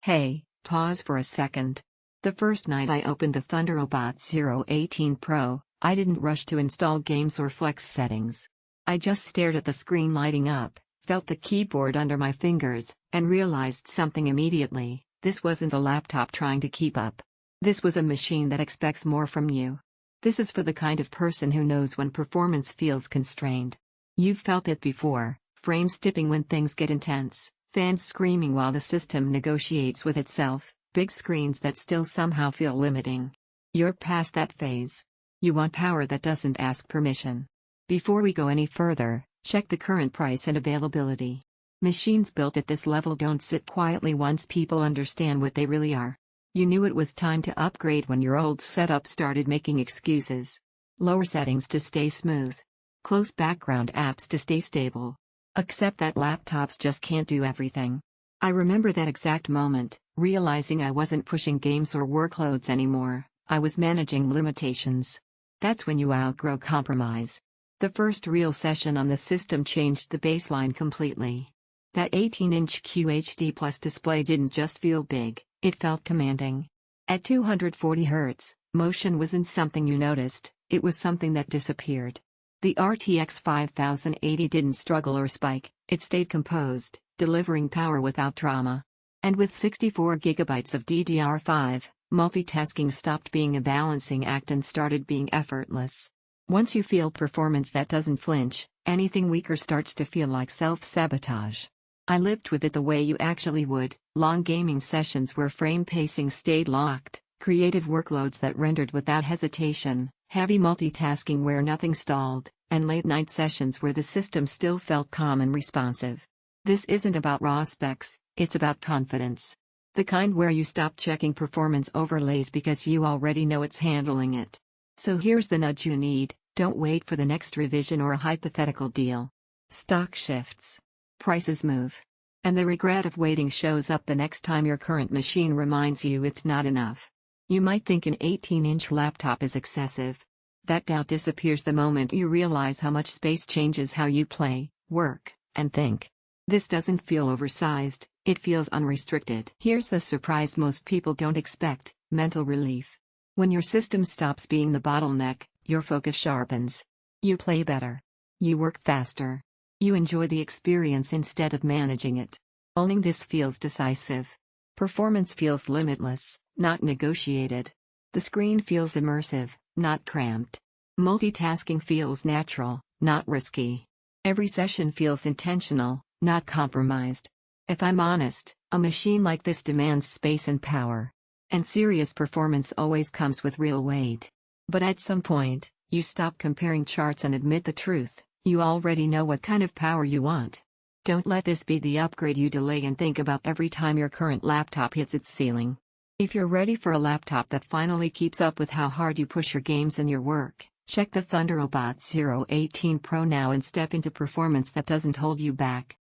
Hey, pause for a second. The first night I opened the Thunderobot Zero 18 Pro, I didn't rush to install games or flex settings. I just stared at the screen lighting up, felt the keyboard under my fingers, and realized something immediately. This wasn't a laptop trying to keep up. This was a machine that expects more from you. This is for the kind of person who knows when performance feels constrained. You've felt it before, frames dipping when things get intense, fans screaming while the system negotiates with itself, big screens that still somehow feel limiting. You're past that phase. You want power that doesn't ask permission. Before we go any further, check the current price and availability. Machines built at this level don't sit quietly once people understand what they really are. You knew it was time to upgrade when your old setup started making excuses. Lower settings to stay smooth. Close background apps to stay stable. Accept that laptops just can't do everything. I remember that exact moment, realizing I wasn't pushing games or workloads anymore, I was managing limitations. That's when you outgrow compromise. The first real session on the system changed the baseline completely. That 18-inch QHD Plus display didn't just feel big, it felt commanding. At 240 Hz, motion wasn't something you noticed, it was something that disappeared. The RTX 5080 didn't struggle or spike, it stayed composed, delivering power without drama. And with 64 GB of DDR5, multitasking stopped being a balancing act and started being effortless. Once you feel performance that doesn't flinch, anything weaker starts to feel like self-sabotage. I lived with it the way you actually would, long gaming sessions where frame pacing stayed locked, creative workloads that rendered without hesitation, heavy multitasking where nothing stalled, and late-night sessions where the system still felt calm and responsive. This isn't about raw specs, it's about confidence. The kind where you stop checking performance overlays because you already know it's handling it. So here's the nudge you need, don't wait for the next revision or a hypothetical deal. Stock shifts. Prices move. And the regret of waiting shows up the next time your current machine reminds you it's not enough. You might think an 18-inch laptop is excessive. That doubt disappears the moment you realize how much space changes how you play, work, and think. This doesn't feel oversized, it feels unrestricted. Here's the surprise most people don't expect: mental relief. When your system stops being the bottleneck, your focus sharpens. You play better. You work faster. You enjoy the experience instead of managing it. Owning this feels decisive. Performance feels limitless, not negotiated. The screen feels immersive, not cramped. Multitasking feels natural, not risky. Every session feels intentional, not compromised. If I'm honest, a machine like this demands space and power. And serious performance always comes with real weight. But at some point, you stop comparing charts and admit the truth: you already know what kind of power you want. Don't let this be the upgrade you delay and think about every time your current laptop hits its ceiling. If you're ready for a laptop that finally keeps up with how hard you push your games and your work, check the Thunderobot Zero 18 Pro now and step into performance that doesn't hold you back.